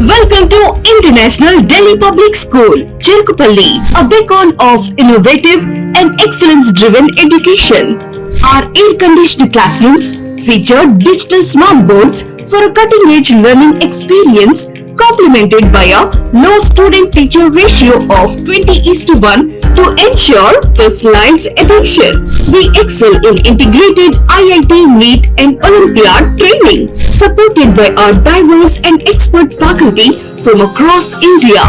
Welcome to International Delhi Public School, Cherkupalli, a beacon of innovative and excellence-driven education. Our air-conditioned classrooms feature digital smart boards for a cutting-edge learning experience, complemented by a low student-teacher ratio of 20:1 to ensure personalized attention. We excel in integrated IIT, NEET and Olympiad training, supported by our diverse and expert faculty from across India.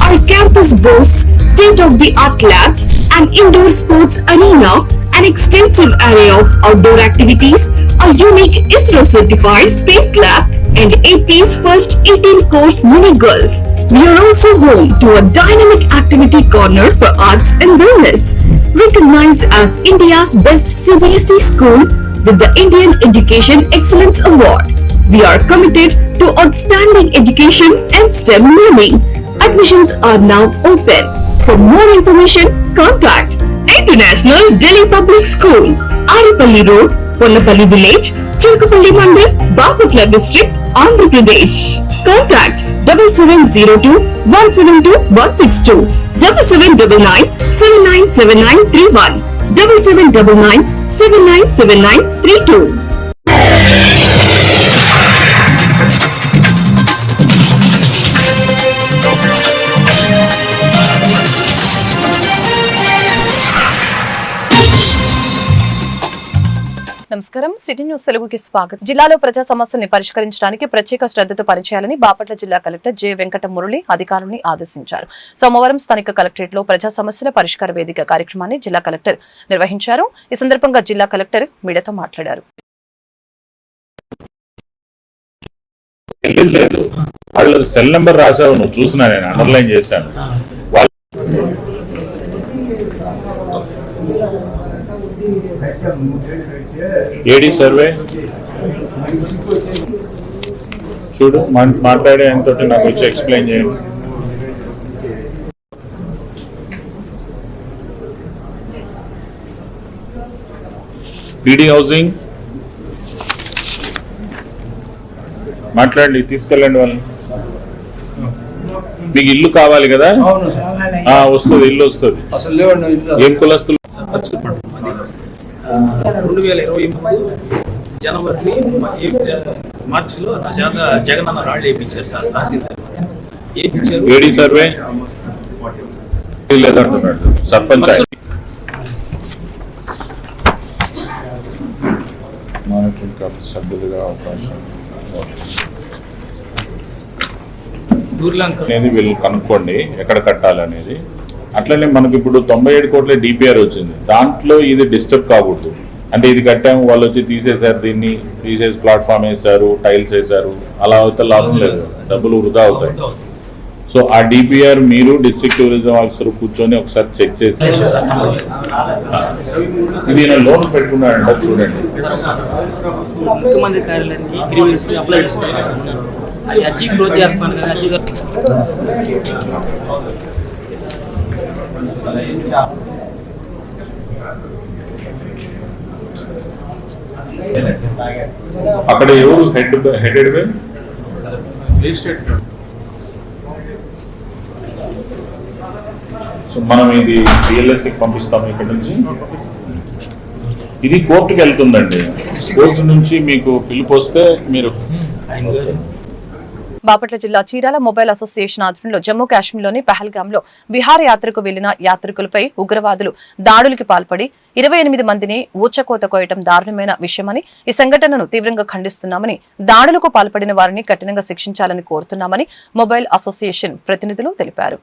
Our campus boasts state-of-the-art labs, an indoor sports arena, an extensive array of outdoor activities, a unique ISRO-certified space lab, and AP's first 18-course mini golf. We are also home to a dynamic activity corner for arts and wellness, recognized as India's best CBSE school with the Indian Education Excellence Award. We are committed to outstanding education and STEM learning. Admissions are now open. For more information, contact International Delhi Public School, Aripalli Road, Ponnapalli Village, Cherkupalli Mandal, Bapatla District, Andhra Pradesh. Contact 7702-172-162, 7799-797931, 7799-797932. నమస్కారం. City news తెలుగుకి స్వాగతం. జిల్లాలో ప్రజా సమస్యల్ని పరిష్కరించడానికి ప్రత్యేక శ్రద్ధతో పనిచేయాలని బాపట్ల జిల్లా కలెక్టర్ జె వెంకట మురళి అధికారులను ఆదేశించారు. సోమవారం స్థానిక కలెక్టరేట్ లో ప్రజా సమస్యల పరిష్కార వేదిక కార్యక్రమాన్ని జిల్లా కలెక్టర్ నిర్వహించారు. ఈ సందర్భంగా జిల్లా కలెక్టర్ మీడియాతో మాట్లాడారు. సెల్ నెంబర్ రాశావు, నువ్వు చూసినా, నేను అండర్లైన్ చేశాను. ఏడీ సర్వే చూడు, మాట్లాడే ఆయనతో నాకు వచ్చి ఎక్స్ప్లెయిన్ చేయండి. పీడీ హౌసింగ్ మాట్లాడి తీసుకెళ్ళండి వాళ్ళని. మీకు ఇల్లు కావాలి కదా? వస్తుంది, ఇల్లు వస్తుంది. ఏం కులస్తులు? 2023 జనవరి మార్చిలో జగనన్న రాళ్ళు వేయించారు సార్. తహసీల్దార్ వేయించారు. ఏడీ సర్వే లేదంటున్నాడు సర్పంచ్. మానిటరింగ్ సభ్యులుగా అవకాశం అనేది వీళ్ళు కనుక్కోండి ఎక్కడ కట్టాలనేది. అట్లనే మనకి ఇప్పుడు 97 కోట్ల డిపిఆర్ వచ్చింది. దాంట్లో ఇది డిస్టర్బ్ కాకూడదు. అంటే ఇది కట్టాము, వాళ్ళు వచ్చి తీసేశారు, దీన్ని తీసేసి ప్లాట్ఫామ్ వేశారు, టైల్స్ వేశారు, అలా అయితే లాభం లేదు, డబ్బులు వృధా అవుతాయి. సో ఆ డిపిఆర్ మీరు డిస్ట్రిక్ట్ టూరిజం ఆఫీసర్ కూర్చొని ఒకసారి చెక్ చేసి ఇది లోన్ పెట్టుకున్నాడంట చూడండి. ముఖ్యమంత్రి కార్యాలయానికి అప్లై చేస్తాను, అది అర్జీ క్లోజ్ చేస్తాను కానీ అర్జీ అక్కడ ఎవరు హెడెడ్ సో మనం ఇది పిఎల్ఎస్కి పంపిస్తాము. ఇక్కడ నుంచి ఇది కోర్టుకి వెళ్తుందండి. కోర్టు నుంచి మీకు పిలుపు వస్తే మీరు. బాపట్ల జిల్లా చీరాల మొబైల్ అసోసియేషన్ ఆధ్వర్యంలో జమ్మూ కాశ్మీర్లోని పహల్గామ్లో విహారయాత్రకు వెళ్లిన యాత్రికులపై ఉగ్రవాదులు దాడులకు పాల్పడి 28 మందిని ఊచకోత కోయటం దారుణమైన విషయమని, ఈ సంఘటనను తీవ్రంగా ఖండిస్తున్నామని, దాడులకు పాల్పడిన వారిని కఠినంగా శిక్షించాలని కోరుతున్నామని మొబైల్ అసోసియేషన్ ప్రతినిధులు తెలిపారు.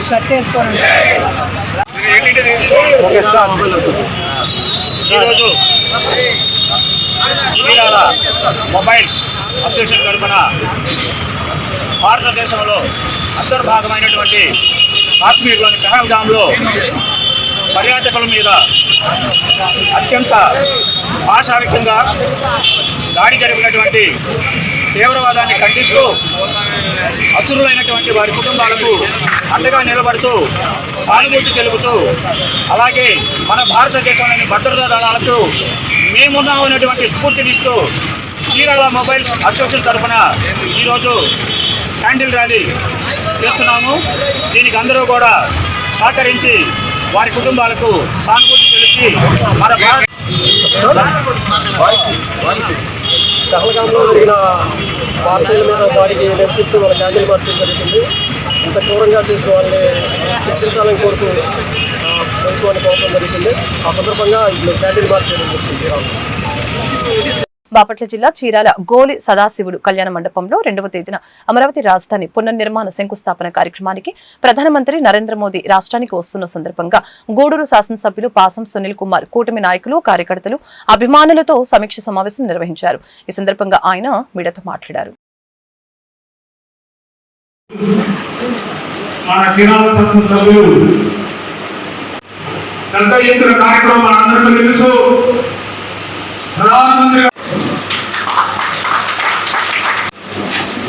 షర్ట్ వేసుకొని ఈరోజు చీరాల మొబైల్స్ అసోసియేషన్ తరఫున భారతదేశంలో అంతర్భాగమైనటువంటి కాశ్మీర్లోని పెహల్గాంలో పర్యాటకుల మీద అత్యంత భాషావికంగా దాడి జరిగినటువంటి తీవ్రవాదాన్ని ఖండిస్తూ అసురులైనటువంటి వారి కుటుంబాలకు అండగా నిలబడుతూ సానుభూతి తెలుపుతూ అలాగే మన భారతదేశంలోని భద్రతా దళాలకు మేమున్నామనేటువంటి స్ఫూర్తినిస్తూ చీరాల మొబైల్స్ అసోసియేషన్ తరఫున ఈరోజు క్యాండిల్ ర్యాలీ చేస్తున్నాము. దీనికి అందరూ కూడా సహకరించి వారి కుటుంబాలకు సానుభూతి తెలిసి మన పహల్గాంలో జరిగిన భారతీయుల మీద దాడికి నిరసిస్తూ వాళ్ళ క్యాండిల్ మార్చడం జరుగుతుంది. ఇంత క్రూరంగా చేసి వాళ్ళని శిక్షించాలని కోరుతూ ప్రభుత్వాన్ని కోరడం జరుగుతుంది. ఆ సందర్భంగా ఇప్పుడు క్యాండిల్ మార్చ్ చేయడం జరుగుతుంది. బాపట్ల జిల్లా చీరాల గోలి సదాశివుడు కళ్యాణ మండపంలో 2వ తేదీన అమరావతి రాజధాని పునర్నిర్మాణ శంకుస్థాపన కార్యక్రమానికి ప్రధానమంత్రి నరేంద్ర మోదీ రాష్ట్రానికి వస్తున్న సందర్భంగా గూడూరు శాసనసభ్యులు పాసం సునీల్ కుమార్ కూటమి నాయకులు కార్యకర్తలు అభిమానులతో సమీక్ష సమావేశం నిర్వహించారు. ఈ సందర్భంగా ఆయన మీడియాతో మాట్లాడారు.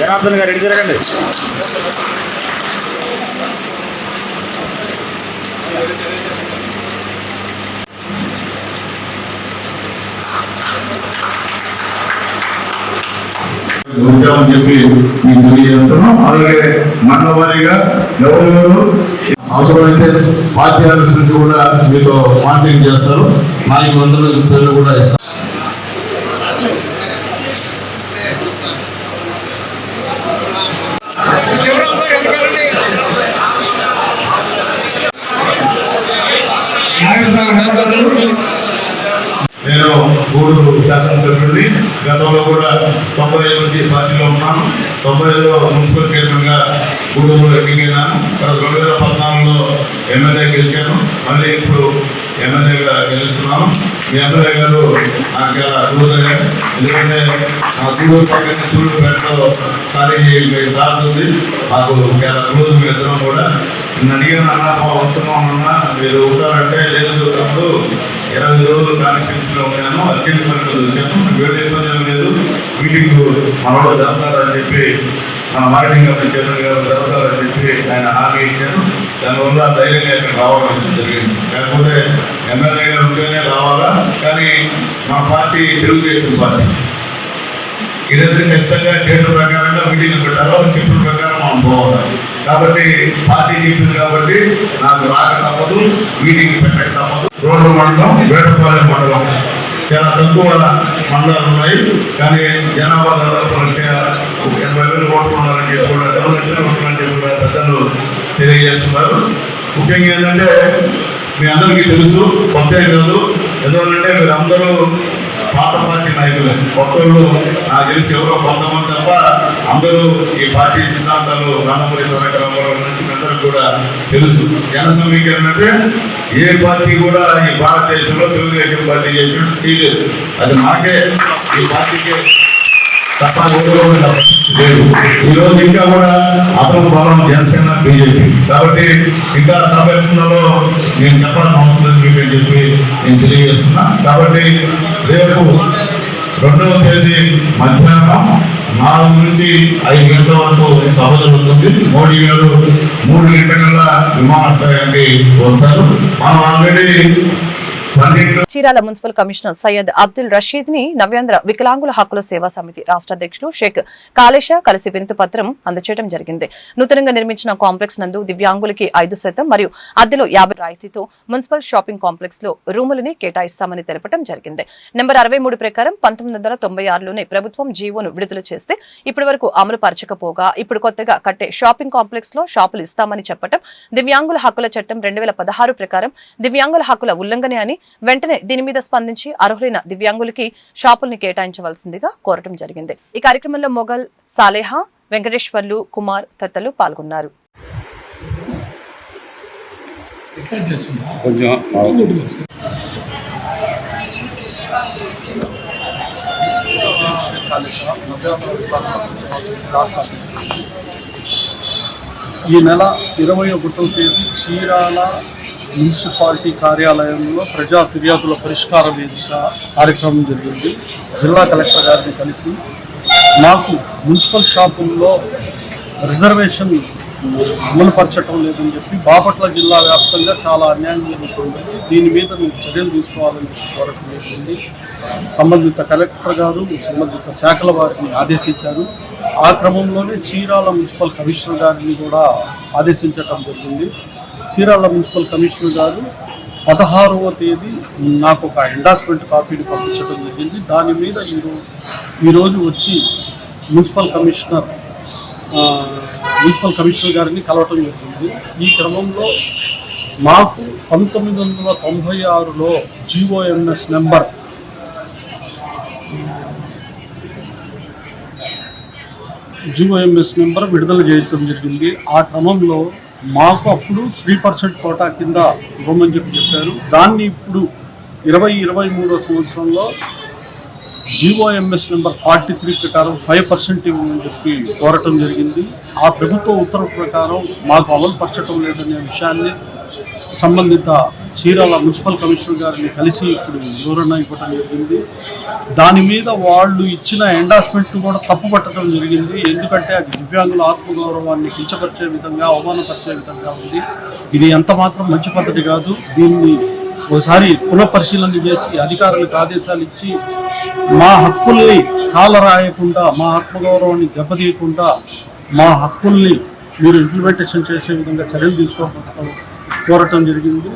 జనార్దన్ గారు ఎడి తిరగండి. వచ్చామని చెప్పి మీకు తెలియజేస్తున్నాం. అలాగే మండల వారీగా ఎవరెవరు అవసరమైతే పార్టీ ఆఫీస్ నుంచి కూడా మీతో మానిటరింగ్ చేస్తారు. నాయకులందరూ పేర్లు కూడా ఇస్తారు. నేను గూడూరు శాసనసభ్యుడిని. గతంలో కూడా 90 నుంచి పార్టీలో ఉన్నాను. 90లో మున్సిపల్ చైర్మన్గా గూడూరులో ఎన్నికైనాను. 2014లో ఎమ్మెల్యే గెలిచాను. మళ్ళీ ఇప్పుడు ఎమ్మెల్యేగా గెలుస్తున్నాను. మీ ఎమ్మెల్యే గారు నాకు చాలా క్లోజ్ అయ్యారు. ఎందుకంటే మా గూడూరు పక్కన సూళ్ళూరుపేటలో ఖాళీ సార్ ఉంది. మాకు చాలా క్లోజ్ మీ ఇద్దరం కూడా. నిన్న అడిగిన అన్న వస్తున్నాం అన్న మీరు ఉంటారంటే లేదు అప్పుడు 20 రోజులు కాన్స్టిట్యూన్సీలో ఉన్నాను. అత్యంత పరిమితులు వచ్చాను. వేరే ఇబ్బంది లేదు. మీటింగ్ మనలో జరుగుతారని చెప్పి మన మార్కెటింగ్ కమిటీ చైర్మన్ గారు జరుగుతారని చెప్పి ఆయన హామీ ఇచ్చాను. దానివల్ల ధైర్యంగా ఇక్కడ రావడం జరిగింది. లేకపోతే ఎమ్మెల్యే గారు ఉంటేనే రావాలా. కానీ మా పార్టీ తెలుగుదేశం పార్టీ ఈరోజు ఖచ్చితంగా డేట్ల ప్రకారంగా మీటింగ్ పెట్టాలో చెప్పిన ప్రకారం మనం పోవాలి. కాబట్టి పార్టీ చెప్పింది కాబట్టి నాకు రాక తప్పదు, మీటింగ్ పెట్టక తప్పదు. రోడ్డు మండలం, వేటపాలెం మండలం చాలా తక్కువ మండలాలు ఉన్నాయి. కానీ జనాభా దాదాపు 80,000 ఓట్లు ఉన్నారని చెప్పి కూడా 2 లక్షల ఓట్లు అని చెప్పి కూడా పెద్దలు తెలియజేస్తున్నారు. ముఖ్యంగా ఏంటంటే మీ అందరికీ తెలుసు, కొత్త కాదు. ఎందువల్లంటే మీరు అందరూ పాత పార్టీ నాయకులు. కొత్తలు నాకు తెలిసి ఎవరో కొంతమంది తప్ప అందరూ ఈ పార్టీ సిద్ధాంతాలు నందమూరి తారక రామారావు నుంచి అందరూ కూడా తెలుసు. జన సమీకరణ అంటే ఏ పార్టీ కూడా ఈ భారతదేశంలో తెలుగుదేశం పార్టీ చేసినట్టు చేయలేదు. అది మాకే ఈ పార్టీకే తప్ప లేదు. ఈరోజు ఇంకా కూడా అతను బలం జనసేన బీజేపీ. కాబట్టి ఇంకా సభ్యులలో నేను చెప్పాల్సిన అవసరం లేదు మీకు అని చెప్పి నేను తెలియజేస్తున్నా. కాబట్టి రేపు 2వ తేదీ మధ్యాహ్నం 4 నుంచి 5 గంటల వరకు సభ జరుగుతుంది. మోడీ గారు 3 గంటల విమానాశ్రయానికి వస్తారు. మనం already Chirala municipal commissioner Syed Abdul Rashid ని నవ్యాంధ్ర వికలాంగుల హక్కుల సేవా సమితి రాష్ట్ర అధ్యక్షులు షేక్ కాళేష కలిసి వినతి పత్రం అందజేయడం జరిగింది. నూతనంగా నిర్మించిన కాంప్లెక్స్ నందు దివ్యాంగులకి 5% మరియు అద్దెలో 50 రాయితీతో మున్సిపల్ షాపింగ్ కాంప్లెక్స్ లో రూములని కేటాయిస్తామని తెలపడం జరిగింది. నెంబర్ 63 ప్రకారం 1996లోనే ప్రభుత్వం జీవోను విడుదల చేస్తే ఇప్పటి వరకు అమలు పరచకపోగా ఇప్పుడు కొత్తగా కట్టే షాపింగ్ కాంప్లెక్స్ లో షాపులు ఇస్తామని చెప్పడం దివ్యాంగుల హక్కుల చట్టం 2016 ప్రకారం దివ్యాంగుల హక్కుల ఉల్లంఘనే అని వెంటనే దీని మీద స్పందించి అర్హులైన దివ్యాంగులకి షాపుల్ని కేటాయించవలసిందిగా కోరటం జరిగింది. ఈ కార్యక్రమంలో మొగల్ సాలేహా, వెంకటేశ్వర్లు, కుమార్ తదితరులు పాల్గొన్నారు. కొంచెం ఈ నెల 21వ తేదీ చీరాల మున్సిపాలిటీ కార్యాలయంలో ప్రజా ఫిర్యాదుల పరిష్కార వేదిక కార్యక్రమం జరిగింది. జిల్లా కలెక్టర్ గారిని కలిసి మాకు మున్సిపల్ షాపుల్లో రిజర్వేషన్ అమలుపరచడం లేదని చెప్పి బాపట్ల జిల్లా వ్యాప్తంగా చాలా అన్యాయం జరుగుతుంది. దీని మీద మీరు చర్యలు తీసుకోవాలని చెప్పి కోరటం జరిగింది. సంబంధిత కలెక్టర్ గారు సంబంధిత శాఖల వారిని ఆదేశించారు. ఆ క్రమంలోనే చీరాల మున్సిపల్ కమిషనర్ గారిని కూడా ఆదేశించడం జరిగింది. చీరాల మున్సిపల్ కమిషనర్ గారు 16వ తేదీ నాకు ఒక ఎండార్స్మెంట్ కాపీని పంపించడం జరిగింది. దాని మీద ఈరోజు వచ్చి మున్సిపల్ కమిషనర్ గారిని కలవటం జరిగింది. ఈ క్రమంలో మాకు 1996లో GOMS నెంబర్ విడుదల చేయడం జరిగింది. ఆ క్రమంలో మాకు అప్పుడు 3% కోటా కింద ఇవ్వమని చెప్పారు. దాన్ని ఇప్పుడు 2023వ సంవత్సరంలో GOMS నెంబర్ 43 ప్రకారం 5% ఇవ్వమని చెప్పి కోరటం జరిగింది. ఆ ప్రభుత్వ ఉత్తర్వు ప్రకారం మాకు అమలు పరచడం లేదనే విషయాన్ని సంబంధిత చీరాల మున్సిపల్ కమిషనర్ గారిని కలిసి ఇప్పుడు వివరణ ఇవ్వడం జరిగింది. దాని మీద వాళ్ళు ఇచ్చిన ఎండార్స్మెంట్ కూడా తప్పు పట్టడం జరిగింది. ఎందుకంటే అది దివ్యాంగుల ఆత్మగౌరవాన్ని కించపరిచే విధంగా, అవమానపరిచే విధంగా ఉంది. ఇది ఎంత మాత్రం మంచి పద్ధతి కాదు. దీన్ని ఒకసారి పునఃపరిశీలన చేసి అధికారులకు ఆదేశాలు ఇచ్చి మా హక్కుల్ని కాలరాయకుండా, మా ఆత్మగౌరవాన్ని దెబ్బతీయకుండా మా హక్కుల్ని మీరు ఇంప్లిమెంటేషన్ చేసే విధంగా చర్యలు తీసుకోవడం కోరటం జరిగింది.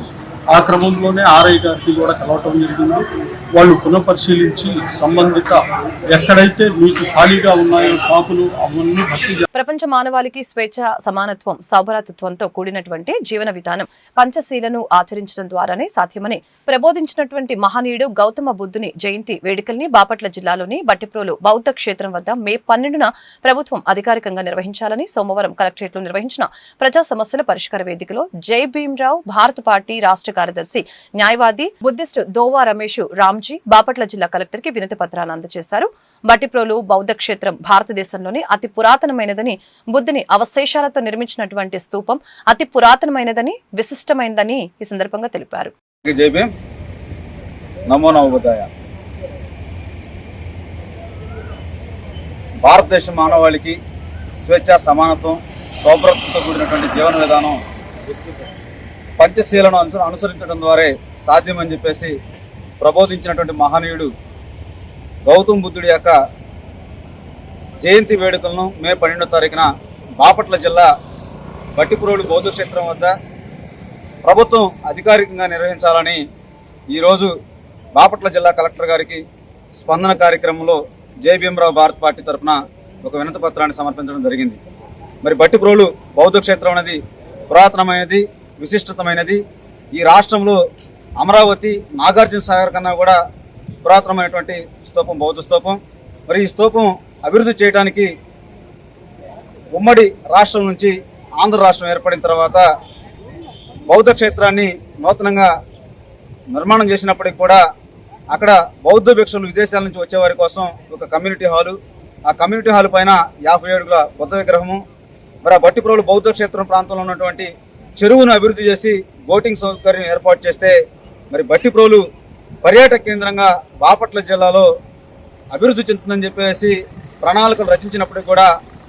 ఆ క్రమంలోనే ఆర్ఐ గారికి కూడా కలవటం జరిగింది. వాళ్ళు పునఃపరిశీలించి సంబంధిత ఎక్కడైతే మీకు ఖాళీగా ఉన్నాయో షాపులు అవన్నీ భర్తీ. ప్రపంచ మానవాళికి స్వేచ్ఛ, సమానత్వం, సౌభ్రాతృత్వంతో కూడినటువంటి జీవన విధానం, పంచశీలను ఆచరించడం ద్వారానే సాధ్యమని ప్రబోధించినటువంటి మహనీయుడు గౌతమ బుద్ధుని జయంతి వేడుకల్ని బాపట్ల జిల్లాలోని బట్టిప్రోలు బౌద్ధ క్షేత్రం వద్ద మే 12న ప్రభుత్వం అధికారికంగా నిర్వహించాలని సోమవారం కలెక్టరేట్లో నిర్వహించిన ప్రజా సమస్యల పరిష్కార వేదికలో జై భీమ్రావ్ భారత పార్టీ రాష్ట్ర కార్యదర్శి, న్యాయవాది, బుద్ధిస్టు దోవా రమేష్ రామ్జీ బాపట్ల జిల్లా కలెక్టర్ కి వినతి పత్రాన్ని అందజేశారు. బట్టిప్రోలు బౌద్ధ క్షేత్రం భారతదేశంలోని అతి పురాతనమైనదని, బుద్ధుని అవశేషాలతో నిర్మించినటువంటి స్తూపం అతి పురాతనమైనదని, విశిష్టమైనదని ఈ సందర్భంగా తెలిపారు. జై భీమ్, నమో నమో బుద్ధాయ. భారతదేశ మానవాళికి స్వేచ్ఛ, సమానత్వం, సౌభ్రత్వంతో కూడినటువంటి జీవన విధానం పంచశీలను అనుసరించడం ద్వారా సాధ్యమని చెప్పేసి ప్రబోధించినటువంటి మహనీయుడు గౌతమ బుద్ధుడి యొక్క జయంతి వేడుకలను మే 12వ తారీఖున బాపట్ల జిల్లా బట్టిప్రోలు బౌద్ధ క్షేత్రం వద్ద ప్రభుత్వం అధికారికంగా నిర్వహించాలని ఈరోజు బాపట్ల జిల్లా కలెక్టర్ గారికి స్పందన కార్యక్రమంలో జై భీమ్రావ్ భారత్ పార్టీ తరఫున ఒక వినతి పత్రాన్ని సమర్పించడం జరిగింది. మరి బట్టిప్రోలు బౌద్ధ క్షేత్రం అనేది పురాతనమైనది, విశిష్టతమైనది. ఈ రాష్ట్రంలో అమరావతి, నాగార్జున సాగర్ కన్నా కూడా పురాతనమైనటువంటి స్తూపం బౌద్ధ స్తూపం. మరి ఈ స్తూపం అభివృద్ధి చేయడానికి ఉమ్మడి రాష్ట్రం నుంచి ఆంధ్ర రాష్ట్రం ఏర్పడిన తర్వాత బౌద్ధ క్షేత్రాన్ని నూతనంగా నిర్మాణం చేసినప్పటికీ కూడా అక్కడ బౌద్ధ భిక్షులు విదేశాల నుంచి వచ్చేవారి కోసం ఒక కమ్యూనిటీ హాలు, ఆ కమ్యూనిటీ హాల్ పైన 50 అడుగుల బుద్ధ విగ్రహము, మరి ఆ బట్టిప్రోలు బౌద్ధ క్షేత్రం ప్రాంతంలో ఉన్నటువంటి చెరువును అభివృద్ధి చేసి బోటింగ్ సౌకర్యం ఏర్పాటు చేస్తే మరి బట్టిప్రోలు పర్యాటక కేంద్రంగా బాపట్ల జిల్లాలో అభివృద్ధి చెందుతుందని చెప్పేసి ప్రణాళికలు రచించినప్పటికీ కూడా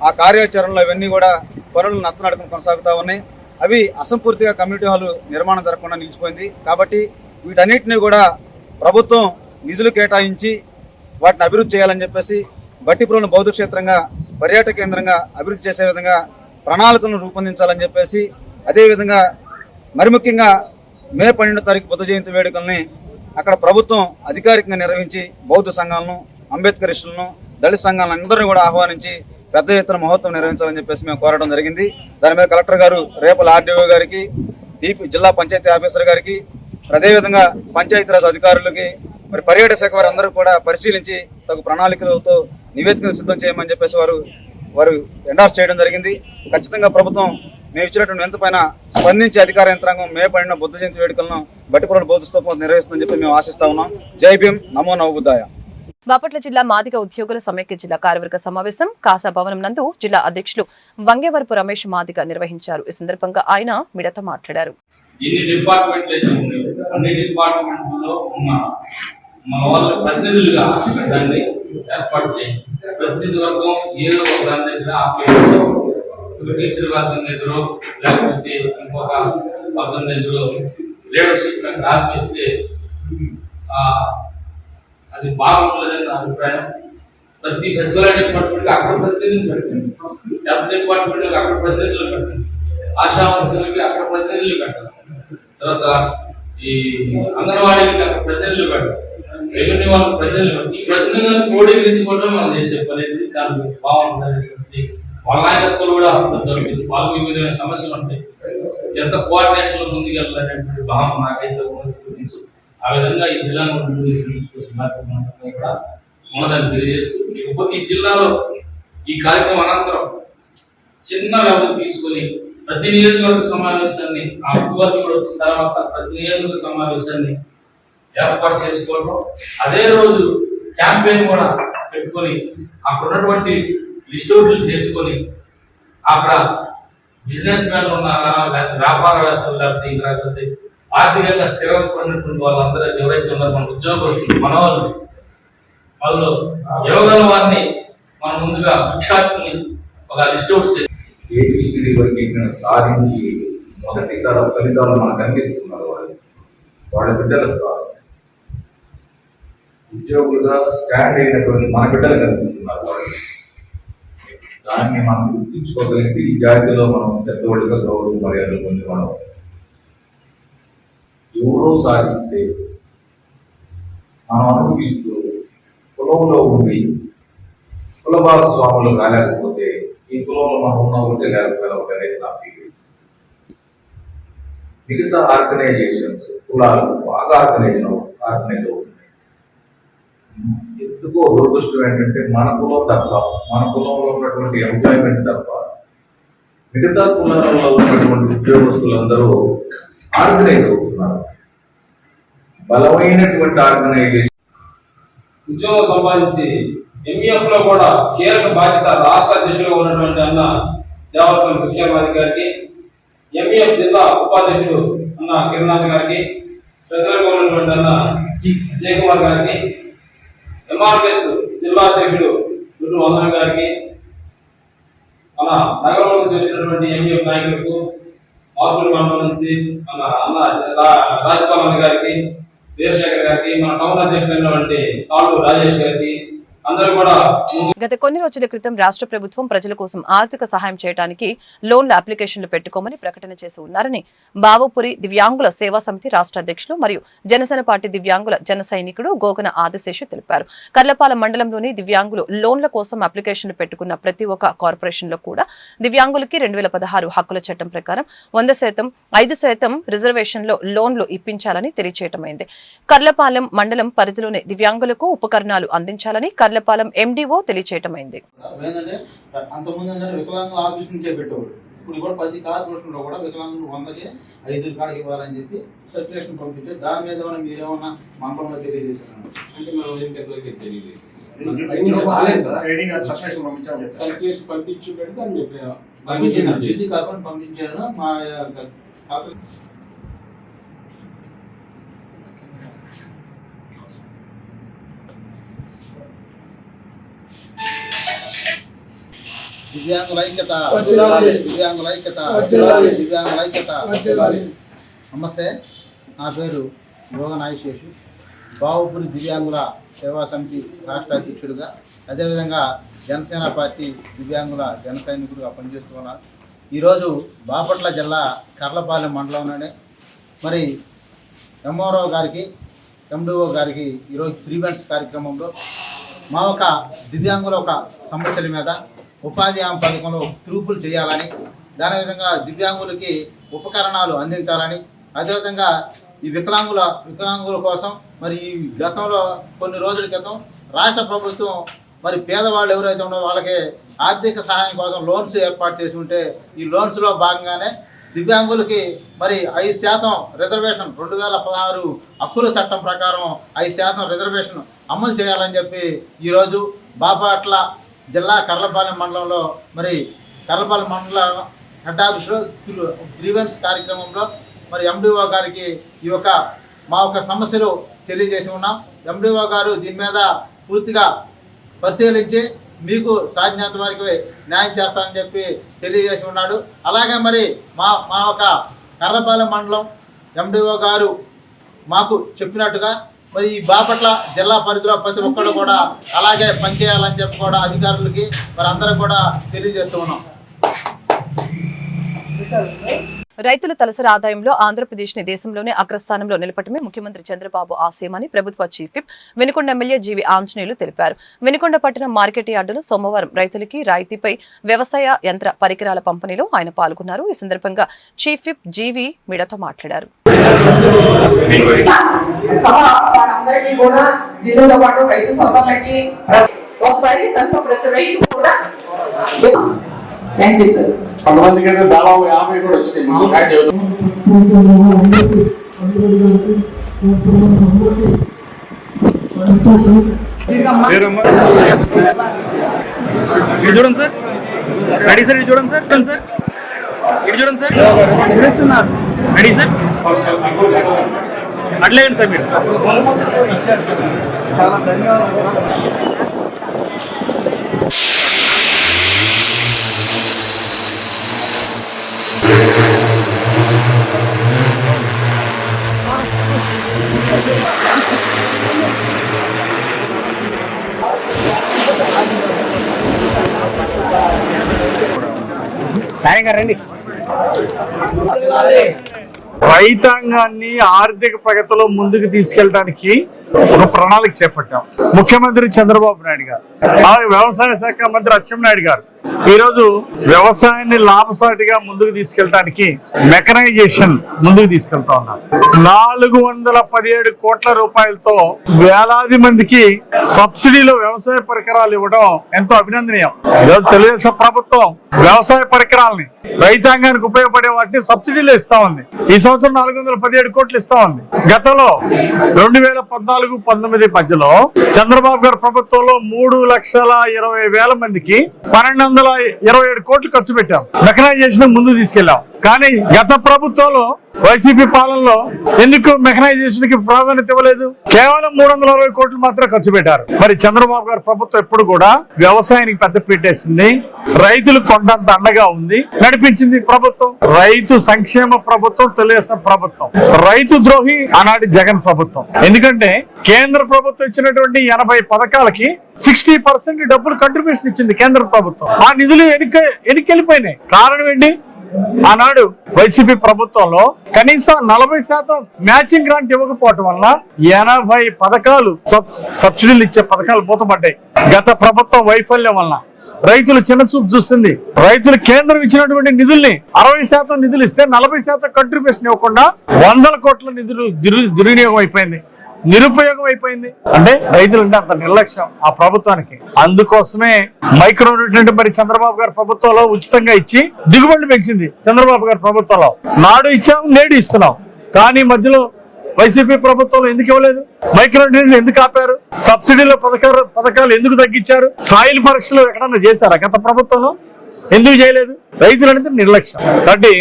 ఆ కార్యాచరణలో ఇవన్నీ కూడా పనులు నత్తనడకం కొనసాగుతూ ఉన్నాయి. అవి అసంపూర్తిగా కమ్యూనిటీ హాలు నిర్మాణం జరగకుండా నిలిచిపోయింది. కాబట్టి వీటన్నిటిని కూడా ప్రభుత్వం నిధులు కేటాయించి వాటిని అభివృద్ధి చేయాలని చెప్పేసి బట్టిప్రోలు బౌద్ధ క్షేత్రంగా పర్యాటక కేంద్రంగా అభివృద్ధి చేసే విధంగా ప్రణాళికలను రూపొందించాలని చెప్పేసి, అదేవిధంగా మరి ముఖ్యంగా మే 12వ తారీఖు బుద్ధ జయంతి వేడుకల్ని అక్కడ ప్రభుత్వం అధికారికంగా నిర్వహించి బౌద్ధ సంఘాలను, అంబేద్కరిస్టులను, దళిత సంఘాలను అందరినీ కూడా ఆహ్వానించి పెద్ద ఎత్తున మహోత్సవం నిర్వహించాలని చెప్పేసి మేము కోరడం జరిగింది. దాని మీద కలెక్టర్ గారు రేపల ఆర్డీఓ గారికి, జిల్లా పంచాయతీ ఆఫీసర్ గారికి, అదేవిధంగా పంచాయతీరాజ్ అధికారులకి, మరి పర్యాటక శాఖ వారు అందరూ కూడా పరిశీలించి తగు ప్రణాళికలతో నివేదికను సిద్ధం చేయమని చెప్పేసి వారు ఎండార్స్ చేయడం జరిగింది. ఖచ్చితంగా ప్రభుత్వం మేము ఇచ్చినటువంటి వినతి పైన స్పందించి అధికార యంత్రాంగం మే 12 బుద్ధ జయంతి వేడుకలను బట్టిప్రోలు బౌద్ధ స్తూపం నిర్వహిస్తుందని చెప్పి మేము ఆశిస్తా ఉన్నాం. జై భీమ్, నమో నవబుద్ధాయ. బాపట్ల జిల్లా మాదిగ ఉద్యోగుల సమైక్య జిల్లా కార్యవర్గ సమావేశం కాసా భవనం నందు జిల్లా అధ్యక్షులు వంగేవరపు రమేష్ మాదిగ నిర్వహించారు. ఈ సందర్భంగా ఆయన మీడియాతో మాట్లాడారు. అన్ని డిపార్ట్మెంట్లో ఉన్న మన వాళ్ళ ప్రతినిధులుగా దాన్ని ఏర్పాటు చేయండి. ప్రతినిధి వర్గం ఏదో ఒక దాని దగ్గర ఆపేయడంలో ఒక టీచర్ వర్గం దగ్గర లేకపోతే ఇంకొక వర్గం దగ్గర లీడర్షిప్ ఆపేస్తే అది బాగుంటుందని నా అభిప్రాయం. ప్రతి సచివాలయ డిపార్ట్మెంట్కి అక్కడ ప్రతినిధులు పెట్టండి, హెల్త్ డిపార్ట్మెంట్కి అక్కడ ప్రతినిధులు పెట్టండి, ఆశా వర్గాలకి అక్కడ ప్రతినిధులు పెట్టండి, తర్వాత ఈ అంగన్వాడీకి అక్కడ ప్రతినిధులు పెట్టండి, రెవెన్యూ వాళ్ళకి ప్రతినిధులు. ఈ ప్రతినిధులను క్రోడీకరించుకోవడం మనం చేసే పని. దానికి బాగుంటుంది. వాళ్ళ నాయకత్వాలు కూడా దొరుకుతుంది. వాళ్ళకి వివిధమైన సమస్యలు ఉంటాయి. ఎంత కోఆర్డినేషన్ లో ముందుకు వెళ్ళాలనేటువంటి భావన నాకైతే గురించి ఆ విధంగా ఈ జిల్లాను కూడా ఉన్నదాన్ని తెలియజేస్తూ, ఇకపోతే ఈ జిల్లాలో ఈ కార్యక్రమం అనంతరం చిన్న వ్యవధి తీసుకుని ప్రతి నియోజకవర్గ సమావేశాన్ని ఆ అక్టోబర్ వచ్చిన తర్వాత ప్రతి నియోజకవర్గ సమావేశాన్ని ఏర్పాటు చేసుకోవడం, అదే రోజు క్యాంపెయిన్ కూడా పెట్టుకొని అక్కడ ఉన్నటువంటి లిస్టౌట్లు చేసుకొని అక్కడ బిజినెస్ మ్యాన్లు ఉన్నారా, లేకపోతే వ్యాపారవేత్తలు, లేకపోతే ఇంకా లేకపోతే ఆర్థికంగా స్థిరపడినటువంటి వాళ్ళందరూ ఎవరైతే ఉన్నారో మన ఉద్యోగస్తులు, మన వాళ్ళు యోగాల వారిని మనం ముందుగా భిక్షాన్ని ఒక లిస్టౌట్ చేసి ఏబిసిడి వర్గీకరణ సాధించి మొదటి తర ఫలితాలు మనకు అందిస్తున్నారు. వాళ్ళ బిడ్డలకు కాదు, ఉద్యోగులుగా స్టాండ్ అయినటువంటి మన బిడ్డలకు అందిస్తున్నారు వాళ్ళు. దాన్ని మనం గుర్తించుకోగలిగితే ఈ జాతిలో మనం పెద్దవాళ్ళుగా గౌరవ మర్యాదలు పొంది మనం ఎవరో సాధిస్తే మనం అనుభవిస్తూ కులంలో ఉండి కుల భాగస్వాములు కాలేకపోతే ఈ కులంలో మనం ఉన్న ఒకటే లేకపోయినా ఒకటనేది నా ఫీలింగ్. మిగతా ఆర్గనైజేషన్స్ కులాలు బాగా ఆర్గనైజ్ అవుతున్నాయి. ఎందుకో దురదృష్టం ఏంటంటే మన కులం తప్ప, మన కులంలో ఉన్నటువంటి ఎంప్లాయ్మెంట్ తప్ప మిగతా కులాలలో ఉన్నటువంటి ఉద్యోగస్తులందరూ ఆర్గనైజ్ అవుతున్నారు. బలమైనటువంటి ఆర్గనైజేషన్ ఉద్యోగం సంపాదించి ఎంఈఎఫ్ లో కూడా కీలక బాధ్యత రాష్ట్ర అధ్యక్షులుగా ఉన్నటువంటి అన్న దేవరపల్లి భిక్షామాది గారికి, ఎంఈఎఫ్ జిల్లా ఉపాధ్యక్షుడు అన్న కిరణాథ్ గారికి, ప్రజలుగా ఉన్నటువంటి అన్న జయకుమార్ గారికి, ఎంఆర్ఎస్ జిల్లా అధ్యక్షుడు గురు వందన గారికి, మన నగరం నుంచి వచ్చినటువంటి ఎంఈఎఫ్ నాయకులకు, మార్పుల మండలం నుంచి మన అన్న రాజపాల్ గారికి, వీరశేఖర్ గారికి, మన టౌన్ అధ్యక్షులైనటువంటి తాళూరు రాజేష్ గారికి అందరూ కూడా. గత కొన్ని రోజుల క్రితం రాష్ట్ర ప్రభుత్వం ప్రజల కోసం ఆర్థిక సహాయం చేయడానికి లోన్ల అప్లికేషన్లు పెట్టుకోమని ప్రకటన చేసి ఉన్నారని బాబుపురి దివ్యాంగుల సేవా సమితి రాష్ట్ర అధ్యక్షులు మరియు జనసేన పార్టీ దివ్యాంగుల జన సైనికుడు గోగన ఆదిశేషు తెలిపారు. కర్లపాలెం మండలంలోని దివ్యాంగులు లోన్ల కోసం అప్లికేషన్లు పెట్టుకున్న ప్రతి ఒక్క కార్పొరేషన్ లో కూడా దివ్యాంగులకి 2016 హక్కుల చట్టం ప్రకారం 100%, 5% రిజర్వేషన్ లో లోన్లు ఇప్పించాలని తెలియచేయటమైంది. కర్లపాలెం మండలం పరిధిలోని దివ్యాంగులకు ఉపకరణాలు అందించాలని కర్లపాలెం ఎండిఓ తెలియచేయటమైంది. అంతకుముందు ఏంటంటే వికలాంగుల ఆఫీస్ నుంచే పెట్టేవాడు. ఇప్పుడు కూడా ప్రతి కార్పొరేషన్లో కూడా వికలాంగులు 100కి 5 కాడికి ఇవ్వాలని చెప్పి సర్క్యులేషన్ పంపిస్తే దాని మీద మీరేమన్నా మండలంలో తెలియజేశారు అంటే పంపించాను బీసీ కార్పొరేషన్ పంపించాను. మా దివ్యాంగుల ఐక్యత, దివ్యాంగుల ఐక్యత, దివ్యాంగుల ఐక్యత. నమస్తే, నా పేరు యోగన ఆదిశేషు, బాబుపురి దివ్యాంగుల సేవా సమితి రాష్ట్ర అధ్యక్షుడిగా, అదేవిధంగా జనసేన పార్టీ దివ్యాంగుల జన సైనికుడిగా పనిచేస్తున్నాను. ఈరోజు బాపట్ల జిల్లా కర్లపాలెం మండలంలోనే మరి ఎంఆర్ఓ గారికి, ఎండిఓ గారికి ఈరోజు గ్రీవెన్స్ కార్యక్రమంలో మా ఒక దివ్యాంగుల ఒక సమస్యల మీద ఉపాధి హామీ పథకంలో తిరుగుపులు చేయాలని, దాని విధంగా దివ్యాంగులకి ఉపకరణాలు అందించాలని, అదేవిధంగా ఈ వికలాంగుల కోసం మరి ఈ గతంలో కొన్ని రోజుల క్రితం రాష్ట్ర ప్రభుత్వం మరి పేదవాళ్ళు ఎవరైతే ఉన్నారో వాళ్ళకి ఆర్థిక సహాయం కోసం లోన్స్ ఏర్పాటు చేసి ఉంటే ఈ లోన్స్లో భాగంగానే దివ్యాంగులకి మరి 5% రిజర్వేషన్ 2016 హక్కుల చట్టం ప్రకారం 5% రిజర్వేషన్ అమలు చేయాలని చెప్పి ఈరోజు బాపట్ల జిల్లా కర్లపాలెం మండలంలో మరి కర్లపాలెం మండల హెడ్ ఆఫీస్లో గ్రీవెన్స్ కార్యక్రమంలో మరి ఎండిఓ గారికి మా యొక్క సమస్యలు తెలియజేసి ఉన్నాం. ఎండిఓ గారు దీని మీద పూర్తిగా పరిశీలించి మీకు సాధ్యత వరకు న్యాయం చేస్తానని చెప్పి తెలియజేసి ఉన్నాడు. అలాగే మరి మా ఒక కర్లపాలెం మండలం ఎండిఓ గారు మాకు చెప్పినట్టుగా మరి ఈ బాపట్ల జిల్లా పరిధిలో ప్రతి ఒక్కరు కూడా అలాగే పనిచేయాలని చెప్పి కూడా అధికారులకి మరి అందరూ కూడా తెలియజేస్తూ ఉన్నాం. రైతుల తలసరి ఆదాయంలో ఆంధ్రప్రదేశ్ ని దేశంలోనే అగ్రస్థానంలో నిలపటమే ముఖ్యమంత్రి చంద్రబాబు ఆశయమని ప్రభుత్వ చీఫ్ విప్ వినుకొండ ఎమ్మెల్యే జీవి ఆంజనేయులు తెలిపారు. వినుకొండ పట్టణ మార్కెట్ యార్డులో సోమవారం రైతులకి రాయితీపై వ్యవసాయ యంత్ర పరికరాల పంపిణీలో ఆయన పాల్గొన్నారు. ఈ సందర్భంగా చీఫ్ విప్ జీవి మీడియాతో మాట్లాడారు. కొంతమందికి అయితే దాదాపు 50 కూడా వచ్చినాయి. చూడండి సార్, రెడీ సార్, ఇది చూడండి సార్, సార్ ఇది చూడండి సార్, రెడీ సార్, అట్లేండి సార్ మీరు. చాలా ధన్యవాదాలు. రైతాంగాన్ని ఆర్థిక ప్రగతిలో ముందుకు తీసుకెళ్ళడానికి ఒక ప్రణాళిక చేపట్టాం. ముఖ్యమంత్రి చంద్రబాబు నాయుడు గారు, అలాగే వ్యవసాయ శాఖ మంత్రి అచ్చెన్నాయుడు గారు ఈరోజు వ్యవసాయాన్ని లాభసాటిగా ముందుకు తీసుకెళ్ళడానికి మెకనైజేషన్ ముందుకు తీసుకెళ్తా ఉన్నారు. 417 కోట్ల రూపాయలతో వేలాది మందికి సబ్సిడీలో వ్యవసాయ పరికరాలు ఇవ్వడం ఎంతో అభినందనీయం. ఈరోజు తెలుగుదేశం ప్రభుత్వం వ్యవసాయ పరికరాలని రైతాంగానికి ఉపయోగపడే వాటిని సబ్సిడీలో ఇస్తా ఉంది. ఈ సంవత్సరం 417 కోట్లు ఇస్తా ఉంది. గతంలో 2014-19 మధ్యలో చంద్రబాబు గారి ప్రభుత్వంలో 3,20,000 మందికి 1,227 కోట్లు ఖర్చు పెట్టాం. మెకనైజేషన్ ముందు తీసుకెళ్లాం. కానీ గత ప్రభుత్వంలో వైసీపీ పాలనలో ఎందుకు మెకనైజేషన్ కి ప్రాధాన్యత ఇవ్వలేదు? కేవలం 360 కోట్లు మాత్రం ఖర్చు పెట్టారు. మరి చంద్రబాబు గారి ప్రభుత్వం ఎప్పుడు కూడా వ్యవసాయానికి పెద్ద పీటేసింది, రైతులు కొండంత అండగా ఉంది, నడిపించింది ప్రభుత్వం. రైతు సంక్షేమ ప్రభుత్వం తెలుగుదేశం ప్రభుత్వం, రైతు ద్రోహి ఆనాటి జగన్ ప్రభుత్వం. ఎందుకంటే కేంద్ర ప్రభుత్వం ఇచ్చినటువంటి 80 పథకాలకి 60% డబ్బులు కంట్రిబ్యూషన్ ఇచ్చింది కేంద్ర ప్రభుత్వం. ఆ నిధులు ఎన్నికెళ్ళిపోయినాయి. కారణం ఏంటి? ఆనాడు వైసీపీ ప్రభుత్వంలో కనీసం 40% మ్యాచింగ్ గ్రాంట్ ఇవ్వకపోవటం వల్ల 80 పథకాలు సబ్సిడీలు ఇచ్చే పథకాలు మూతపడ్డాయి. గత ప్రభుత్వం వైఫల్యం వల్ల రైతులు చిన్న చూపు చూస్తుంది. రైతులు కేంద్రం ఇచ్చినటువంటి నిధుల్ని 60% నిధులు ఇస్తే 40% కంట్రిబ్యూషన్ ఇవ్వకుండా 100 కోట్ల నిధులు దుర్వినియోగం అయిపోయింది, నిరుపయోగం అయిపోయింది. అంటే రైతులు అంటే అంత నిర్లక్ష్యం ఆ ప్రభుత్వానికి. అందుకోసమే మైక్రో న్యూట్రియంట్ మరి చంద్రబాబు గారి ప్రభుత్వంలో ఉచితంగా ఇచ్చి దిగుబడి పెంచింది. చంద్రబాబు గారి ప్రభుత్వంలో నాడు ఇచ్చాం, నేడు ఇస్తున్నాం. కానీ మధ్యలో వైసీపీ ప్రభుత్వంలో ఎందుకు ఇవ్వలేదు? మైక్రో న్యూట్రియంట్ ఎందుకు ఆపారు? సబ్సిడీలో పథకాలు ఎందుకు తగ్గించారు? సాయిల్ పరీక్షలు ఎక్కడన్నా చేశారా గత ప్రభుత్వంలో? ఎందుకు చేయలేదు? రైతులు అనేది నిర్లక్ష్యం. కాబట్టి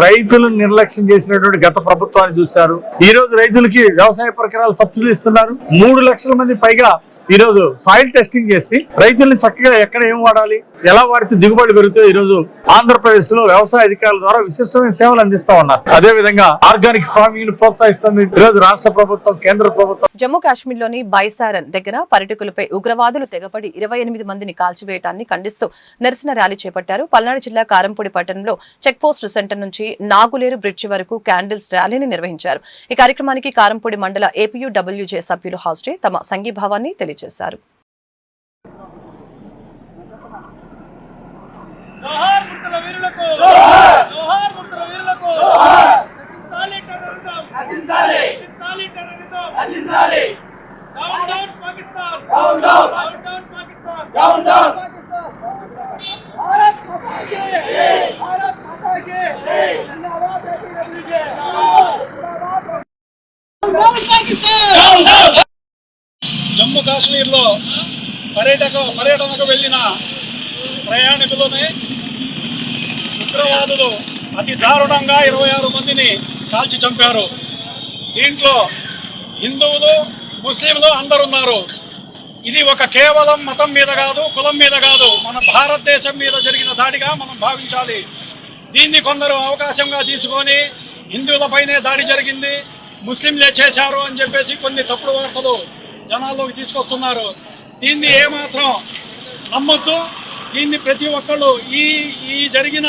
రైతులు నిర్లక్ష్యం చేసినటువంటి గత ప్రభుత్వాన్ని చూశారు. ఈ రోజు రైతులకి వ్యవసాయ పరికరాలు సబ్సిడీలు ఇస్తున్నారు. 3 లక్షల మంది పైగా ఈ రోజు సాయిల్ టెస్టింగ్ చేసి రైతుల్ని చక్కగా ఎక్కడ ఏం వాడాలి, ఎలా వాడితే దిగుబడి పెరుగుతాయో ఈ రోజు ఆంధ్రప్రదేశ్ లో వ్యవసాయ అధికారుల ద్వారా విశిష్టమైన సేవలు అందిస్తా ఉన్నారు. అదే విధంగా ఆర్గానిక్ ఫార్మింగ్ ప్రోత్సహిస్తుంది ఈ రోజు రాష్ట్ర ప్రభుత్వం, కేంద్ర ప్రభుత్వం. జమ్మూ కాశ్మీర్ లోని బైసారన్ దగ్గర పర్యాటకులపై ఉగ్రవాదులు తెగపడి 28 మందిని కాల్చివేయటాన్ని ఖండిస్తూ నిరసన ర్యాలీ చేపట్టారు. పల్నాడు జిల్లా కారంపూడి పట్టణంలో చెక్ పోస్ట్ సెంటర్ నుంచి నాగులేరు బ్రిడ్జి వరకు క్యాండిల్స్ ర్యాలీని నిర్వహించారు. ఈ కార్యక్రమానికి కారంపూడి మండల ఏపీయూడబ్ల్యూజే సభ్యులు హాజరై తమ సంఘీభావాన్ని తెలియజేశారు. జమ్మూ కాశ్మీర్లో పర్యటనకు వెళ్ళిన ప్రయాణికులని ఉగ్రవాదులు అతి దారుణంగా 26 మందిని కాల్చి చంపారు. దీంట్లో హిందువులు, ముస్లింలు అందరున్నారు. ఇది ఒక కేవలం మతం మీద కాదు, కులం మీద కాదు, మన భారతదేశం మీద జరిగిన దాడిగా మనం భావించాలి. దీన్ని కొందరు అవకాశంగా తీసుకొని హిందువులపైనే దాడి జరిగింది, ముస్లింలే చేశారు అని చెప్పేసి కొన్ని తప్పుడు వార్తలు జనాల్లోకి తీసుకొస్తున్నారు. దీన్ని ఏమాత్రం నమ్మొద్దు. దీన్ని ప్రతి ఒక్కళ్ళు ఈ జరిగిన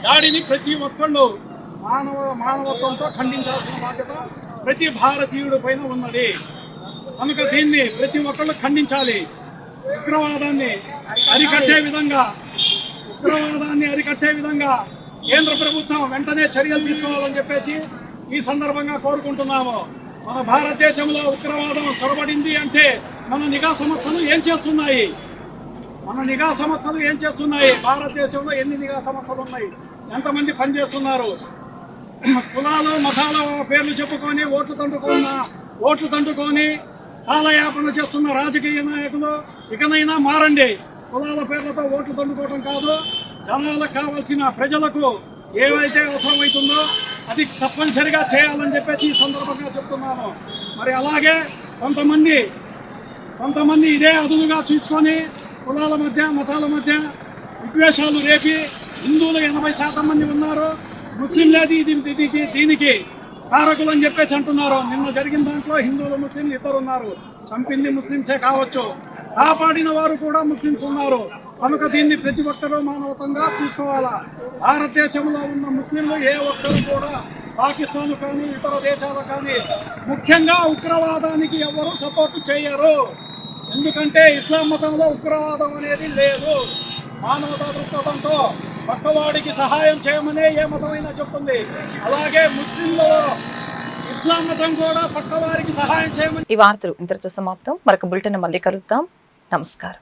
దాడిని ప్రతి ఒక్కళ్ళు మానవత్వంతో ఖండించాల్సిన బాధ్యత ప్రతి భారతీయుడి పైన ఉన్నది. కనుక దీన్ని ప్రతి ఒక్కళ్ళు ఖండించాలి. ఉగ్రవాదాన్ని అరికట్టే విధంగా కేంద్ర ప్రభుత్వం వెంటనే చర్యలు తీసుకోవాలని చెప్పేసి ఈ సందర్భంగా కోరుకుంటున్నాము. మన భారతదేశంలో ఉగ్రవాదం చొరబడింది అంటే మన నిఘా సంస్థలు ఏం చేస్తున్నాయి? భారతదేశంలో ఎన్ని నిఘా సంస్థలు ఉన్నాయి? ఎంతమంది పనిచేస్తున్నారు? కులాలు, మతాల పేర్లు చెప్పుకొని ఓట్లు తండుకొని కాలయాపన చేస్తున్న రాజకీయ నాయకులు ఇకనైనా మారండి. కులాల పేర్లతో ఓట్లు తండుకోవడం కాదు. జనాలకు కావాల్సిన ప్రజలకు ఏవైతే అవసరమవుతుందో అది తప్పనిసరిగా చేయాలని చెప్పేసి ఈ సందర్భంగా చెప్తున్నాను. మరి అలాగే కొంతమంది ఇదే అదునుగా చూసుకొని కులాల మధ్య, మతాల మధ్య విద్వేషాలు రేపి హిందువులు 80% మంది ఉన్నారు, ముస్లింలేది దీనికి కారకులు అని చెప్పేసి అంటున్నారు. నిన్న జరిగిన దాంట్లో హిందువులు, ముస్లింలు ఇద్దరు ఉన్నారు. చంపింది ముస్లింసే కావచ్చు, కాపాడిన వారు కూడా ముస్లింస్ ఉన్నారు. కనుక దీన్ని ప్రతి ఒక్కరూ మానవతంగా చూసుకోవాలా. భారతదేశంలో ఉన్న ముస్లింలు ఏ ఒక్కరు కూడా పాకిస్తాన్ కానీ ఇతర దేశాలు కానీ ముఖ్యంగా ఉగ్రవాదానికి ఎవరు సపోర్ట్ చేయరు. ఎందుకంటే ఇస్లాం మతంలో ఉగ్రవాదం అనేది లేదు. మానవతా దృక్పథంతో పక్కవాడికి సహాయం చేయమనే ఏ మతమైనా చెప్తుంది. అలాగే ముస్లింలు, ఇస్లాం మతం కూడా పక్కవారికి సహాయం చేయమని. ఈ వార్తలు ఇంతటితో సమాప్తం. మరొక బులెటిన్ మళ్ళీ కలుద్దాం. నమస్కారం.